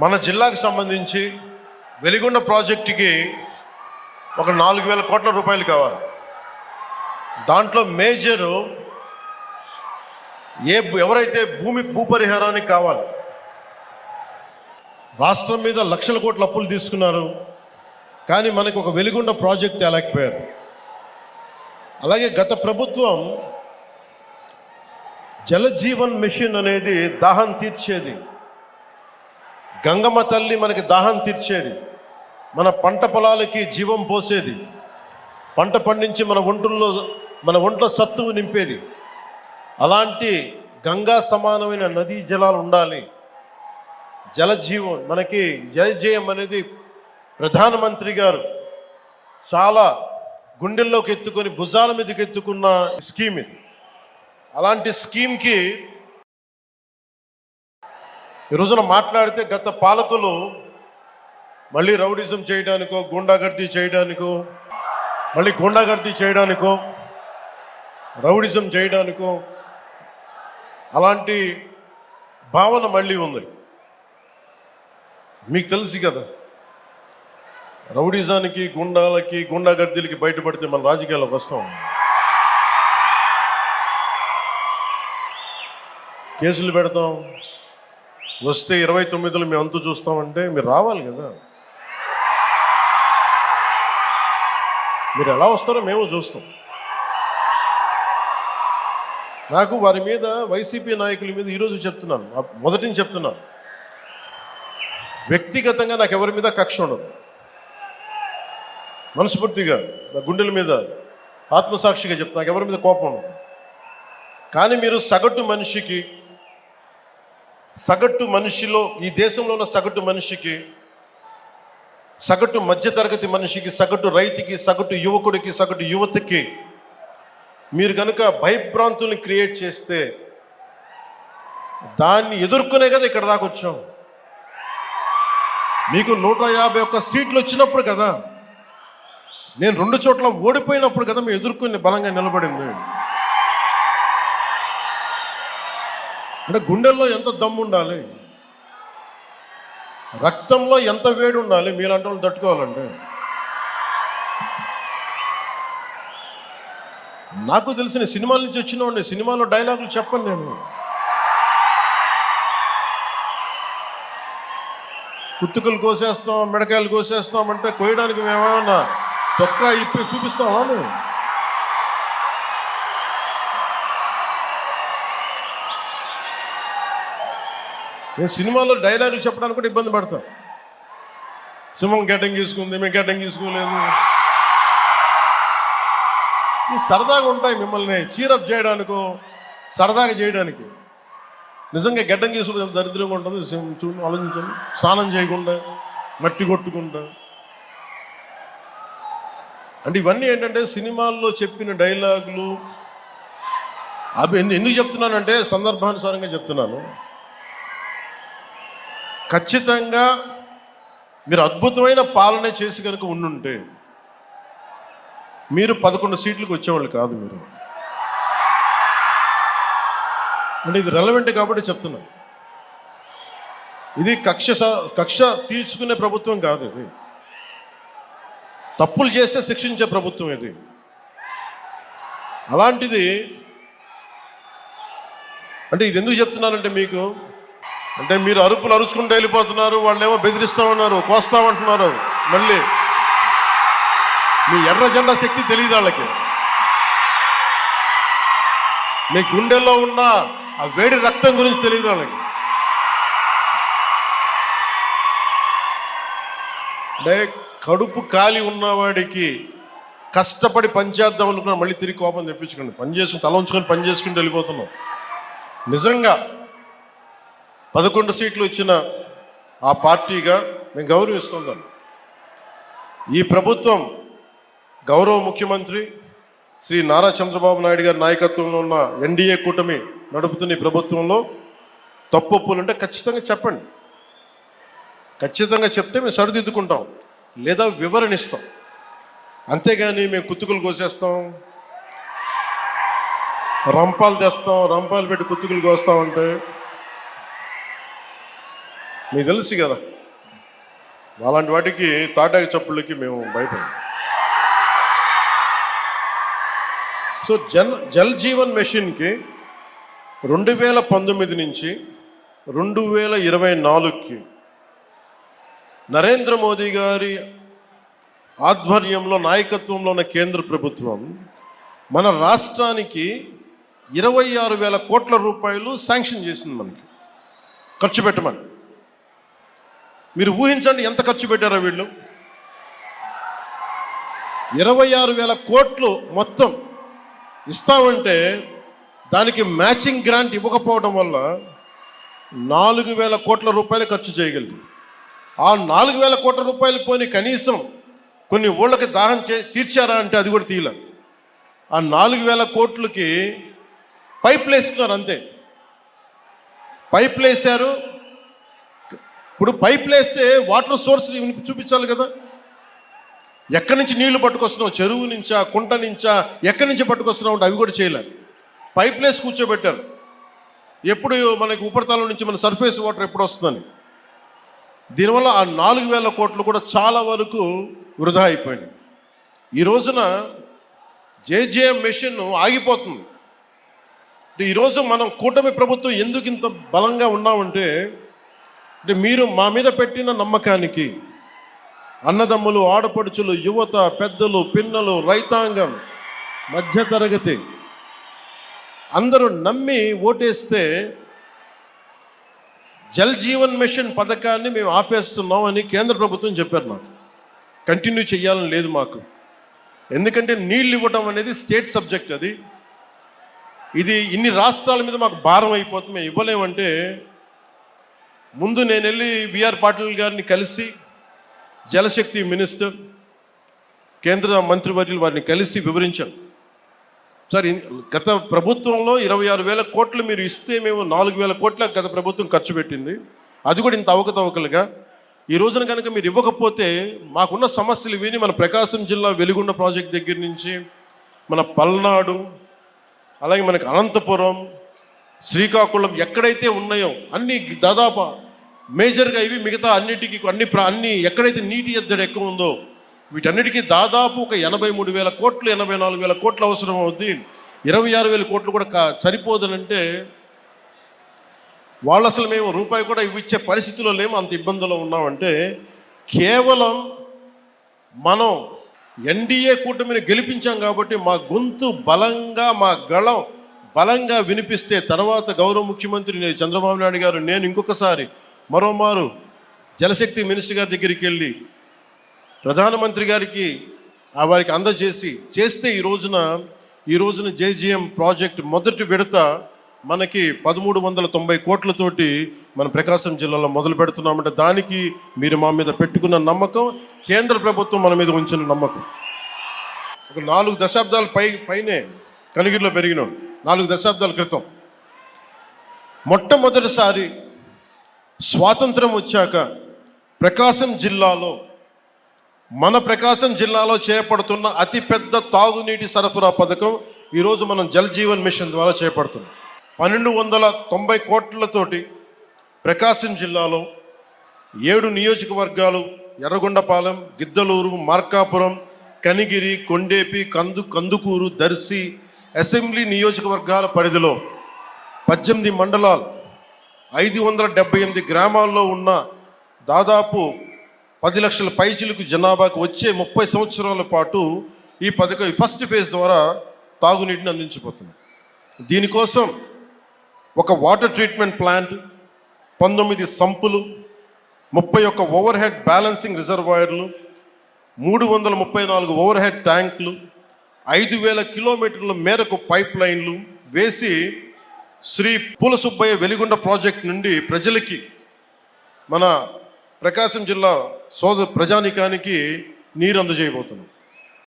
మన జిల్లాకు సంబంధించి వెలిగొండ ప్రాజెక్టుకి ఒక 4,000 కోట్ల రూపాయలు కావాలి. దాంట్లో మేజరు ఎవరైతే భూపరిహారానికి కావాలి. రాష్ట్రం మీద లక్షల కోట్ల అప్పులు తీసుకున్నారు, కానీ మనకు ఒక వెలిగొండ ప్రాజెక్ట్ తేలేకపోయారు. అలాగే గత ప్రభుత్వం జలజీవన్ మిషన్ అనేది దాహం తీర్చేది, గంగమ్మ తల్లి మనకి దాహం తీర్చేది, మన పంట పొలాలకి జీవం పోసేది, పంట పండించి మన ఒంట్లో సత్తువు నింపేది. అలాంటి గంగా సమానమైన నదీ జలాలు ఉండాలి. జలజీవం మనకి జలజీవం అనేది ప్రధానమంత్రి గారు చాలా గుండెల్లోకి ఎత్తుకొని భుజాల మీదకి ఎత్తుకున్న స్కీమ్ ఇది. అలాంటి స్కీమ్కి ఈ రోజున మాట్లాడితే గత పాలకులు మళ్ళీ రౌడిజం చేయడానికో గూండాగర్దీ చేయడానికో రౌడిజం చేయడానికో అలాంటి భావన మళ్ళీ ఉంది. మీకు తెలుసు కదా, రౌడిజానికి గూండాగర్దీలకి బయటపడితే మన రాజకీయాలకు వస్తాం, కేసులు పెడతాం, వస్తే 29లో మేము అంతు చూస్తామంటే మీరు రావాలి కదా. మీరు ఎలా వస్తారో మేము చూస్తాం. నాకు వారి మీద, వైసీపీ నాయకుల మీద ఈరోజు చెప్తున్నాను, మొదటి నుంచి చెప్తున్నాను, వ్యక్తిగతంగా నాకు ఎవరి మీద కక్ష ఉండదు. మనస్ఫూర్తిగా నా గుండెల మీద ఆత్మసాక్షిగా చెప్తాను, నాకు ఎవరి మీద కోపం ఉండదు. కానీ మీరు సగటు మనిషిలో, ఈ దేశంలో ఉన్న సగటు మనిషికి, సగటు మధ్యతరగతి మనిషికి, సగటు రైతుకి, సగటు యువకుడికి, సగటు యువతకి మీరు కనుక భయభ్రాంతుల్ని క్రియేట్ చేస్తే దాన్ని ఎదుర్కొనే కదా ఇక్కడ దాకా వచ్చాం. మీకు 151 సీట్లు వచ్చినప్పుడు కదా, నేను 2 చోట్ల ఓడిపోయినప్పుడు కదా మేము ఎదుర్కొని బలంగా నిలబడింది. అంటే గుండెల్లో ఎంత దమ్ము ఉండాలి, రక్తంలో ఎంత వేడి ఉండాలి మీలాంటి వాళ్ళు తట్టుకోవాలంటే. నాకు తెలిసిన సినిమాల నుంచి వచ్చినవాడిని, సినిమాలో డైలాగులు చెప్పను నేను. కుత్తుకలు కోసేస్తాం, మిడకాయలు కోసేస్తాం అంటే కోయడానికి మేమేమన్నా చొక్కా ఇప్పి చూపిస్తామా? నేను సినిమాలో డైలాగులు చెప్పడానికి కూడా ఇబ్బంది పడతాను. సింహం గడ్డం గీసుకుంది, మేము గడ్డం గీసుకోలేదు. ఈ సరదాగా ఉంటాయి మిమ్మల్ని చీరప్ చేయడానికో సరదాగా చేయడానికి. నిజంగా గడ్డం గీసుకుంటే దరిద్రంగా ఉంటుంది. చూడండి, ఆలోచించండి. స్నానం చేయకుండా, మట్టి కొట్టుకుంటా, అంటే ఇవన్నీ ఏంటంటే సినిమాల్లో చెప్పిన డైలాగులు. అవి ఎందుకు చెప్తున్నానంటే సందర్భానుసారంగా చెప్తున్నాను. ఖచ్చితంగా మీరు అద్భుతమైన పాలన చేసి కనుక ఉండుంటే మీరు 11 సీట్లకు వచ్చేవాళ్ళు కాదు. మీరు అంటే ఇది రెలవెంట్ కాబట్టి చెప్తున్నా. ఇది కక్ష తీర్చుకునే ప్రభుత్వం కాదు. ఇది తప్పులు చేస్తే శిక్షించే ప్రభుత్వం ఇది. అలాంటిది అంటే ఇది ఎందుకు చెప్తున్నానంటే మీకు, అంటే మీరు అరుపులు అరుచుకుంటూ వెళ్ళిపోతున్నారు, వాళ్ళు ఏమో బెదిరిస్తామన్నారు, కోస్తామంటున్నారు. మళ్ళీ మీ ఎర్ర జెండా శక్తి తెలియదు వాళ్ళకి. మీ గుండెల్లో ఉన్న ఆ వేడి రక్తం గురించి తెలియదు వాళ్ళకి. అంటే కడుపు కాలి ఉన్నవాడికి కష్టపడి పనిచేద్దాం అనుకున్నా మళ్ళీ తిరిగి కోపం తెప్పించుకోండి. పని చేసుకుని తల ఉంచుకొని పని చేసుకుంటూ వెళ్ళిపోతున్నాం. నిజంగా 11 సీట్లు వచ్చిన ఆ పార్టీగా మేము గౌరవిస్తున్నాం. ఈ ప్రభుత్వం గౌరవ ముఖ్యమంత్రి శ్రీ నారా చంద్రబాబు నాయుడు గారి నాయకత్వంలో ఉన్న ఎన్డీఏ కూటమి నడుపుతున్న ఈ ప్రభుత్వంలో తప్పులుంటే ఖచ్చితంగా చెప్పండి. ఖచ్చితంగా చెప్తే మేము సరిదిద్దుకుంటాం, లేదా వివరణ ఇస్తాం. అంతేగాని మేము కుత్తుకులు కోసేస్తాం, రంపాలు తెస్తాం, రంపాలు పెట్టి కుత్తుకులు కోస్తామంటే మీకు తెలుసు కదా, అలాంటి వాటికి తాటాకి చప్పుళ్ళకి మేము భయపడం. సో జల్ జీవన్ మిషన్కి 2019 నుంచి 2024కి నరేంద్ర మోదీ గారి ఆధ్వర్యంలో నాయకత్వంలో ఉన్న కేంద్ర ప్రభుత్వం మన రాష్ట్రానికి 26,000 కోట్ల రూపాయలు శాంక్షన్ చేసింది, మనకి ఖర్చు పెట్టమని. మీరు ఊహించండి ఎంత ఖర్చు పెట్టారో వీళ్ళు. 26,000 కోట్లు మొత్తం ఇస్తామంటే దానికి మ్యాచింగ్ గ్రాంట్ ఇవ్వకపోవడం వల్ల 4,000 కోట్ల రూపాయలు ఖర్చు చేయగలిగింది. ఆ 4,000 కోట్ల రూపాయలు పోని కనీసం కొన్ని ఊళ్ళకి దాహం తీర్చారా అంటే అది కూడా తీయలే. ఆ 4,000 కోట్లకి పైపులు వేసుకున్నారు అంతే. పైపులు వేశారు. ఇప్పుడు పైపులు వేస్తే వాటర్ సోర్స్ చూపించాలి కదా. ఎక్కడి నుంచి నీళ్లు పట్టుకొస్తున్నావు, చెరువు నుంచా, కుంట నుంచా, ఎక్కడి నుంచి పట్టుకొస్తున్నావు అంటే అవి కూడా చేయలేదు. పైపులు వేసి కూర్చోబెట్టారు. ఎప్పుడు మనకి ఉపరితలం నుంచి మన సర్ఫేస్ వాటర్ ఎప్పుడు వస్తుందని. దీనివల్ల ఆ 4,000 కోట్లు కూడా చాలా వరకు వృధా అయిపోయింది. ఈ రోజున జేజేఎం మిషన్ ఆగిపోతుంది. ఈరోజు మనం కూటమి ప్రభుత్వం ఎందుకు ఇంత బలంగా ఉన్నామంటే మీరు మా మీద పెట్టిన నమ్మకానికి అన్నదమ్ములు, ఆడపడుచులు, యువత, పెద్దలు, పిన్నలు, రైతాంగం, మధ్యతరగతి అందరూ నమ్మి ఓటేస్తే జల్ జీవన్ మిషన్ పథకాన్ని మేము ఆపేస్తున్నాం అని కేంద్ర ప్రభుత్వం చెప్పారు. మాకు కంటిన్యూ చేయాలని లేదు మాకు. ఎందుకంటే నీళ్ళు ఇవ్వడం అనేది స్టేట్ సబ్జెక్ట్. ఇది ఇన్ని రాష్ట్రాల మీద మాకు భారం అయిపోతుంది, మేము ఇవ్వలేమంటే ముందు నేను వెళ్ళి బిఆర్ పాటిల్ గారిని కలిసి, జలశక్తి మినిస్టర్, కేంద్ర మంత్రివర్యులు వారిని కలిసి వివరించాను. సార్, గత ప్రభుత్వంలో 26,000 కోట్లు మీరు ఇస్తే మేము 4,000 కోట్ల గత ప్రభుత్వం ఖర్చు పెట్టింది. అది కూడా ఇంత అవకతవకలుగా. ఈ రోజున కనుక మీరు ఇవ్వకపోతే మాకున్న సమస్యలు విని మన ప్రకాశం జిల్లా వెలిగొండ ప్రాజెక్ట్ దగ్గర నుంచి మన పల్నాడు, అలాగే మనకి అనంతపురం, శ్రీకాకుళం ఎక్కడైతే ఉన్నాయో అన్ని దాదాపు మేజర్గా ఇవి, మిగతా అన్నిటికీ అన్ని ఎక్కడైతే నీటి ఎద్దడి ఎక్కువ ఉందో వీటన్నిటికీ దాదాపు ఒక 83,000 కోట్లు, 84,000 కోట్లు అవసరం అవుద్ది. 26,000 కోట్లు కూడా సరిపోదనంటే వాళ్ళు అసలు మేము రూపాయి కూడా ఇచ్చే పరిస్థితిలో లేము, అంత ఇబ్బందుల్లో ఉన్నామంటే కేవలం మనం ఎన్డీఏ కూటమిని గెలిపించాం కాబట్టి మా గొంతు బలంగా, మా గళం బలంగా వినిపిస్తే తర్వాత గౌరవ ముఖ్యమంత్రి చంద్రబాబు నాయుడు గారు, నేను ఇంకొకసారి మరోమారు జలశక్తి మినిస్టర్ గారి దగ్గరికి వెళ్ళి ప్రధానమంత్రి గారికి వారికి చేస్తే ఈ రోజున జేజీఎం ప్రాజెక్ట్ మొదటి విడత మనకి 1,390 కోట్లతోటి మన ప్రకాశం జిల్లాలో మొదలు పెడుతున్నామంటే దానికి మీరు మా మీద పెట్టుకున్న నమ్మకం, కేంద్ర ప్రభుత్వం మన మీద ఉంచిన నమ్మకం. ఒక 4 దశాబ్దాల పైనే కనిగిరిలో పెరిగినాం. 4 దశాబ్దాల క్రితం మొట్టమొదటిసారి స్వాతంత్రం వచ్చాక మన ప్రకాశం జిల్లాలో చేపడుతున్న అతిపెద్ద తాగునీటి సరఫరా పథకం ఈరోజు మనం జల్ జీవన్ మిషన్ ద్వారా చేపడుతున్నాం. 1,290 కోట్లతోటి ప్రకాశం జిల్లాలో 7 నియోజకవర్గాలు, ఎర్రగొండపాలెం, గిద్దలూరు, మార్కాపురం, కనిగిరి, కొండేపి, కందుకూరు, దర్శి అసెంబ్లీ నియోజకవర్గాల పరిధిలో 18 మండలాలు, 578 గ్రామాల్లో ఉన్న దాదాపు 10 లక్షల పైచిలకు జనాభాకు వచ్చే 30 సంవత్సరాల పాటు ఈ పథకం ఫస్ట్ ఫేజ్ ద్వారా తాగునీటిని అందించబోతుంది. దీనికోసం ఒక water treatment plant, 19 సంపులు, 31 over head balancing రిజర్వాయర్లు, 334 ఓవర్ హెడ్ ట్యాంకులు, 5,000 కిలోమీటర్ల మేరకు పైప్ లైన్లు వేసి శ్రీ పూల సుబ్బయ్య వెలిగొండ ప్రాజెక్ట్ నుండి ప్రజలకి, మన ప్రకాశం జిల్లా ప్రజానికానికి నీరు అందజేయబోతున్నాం.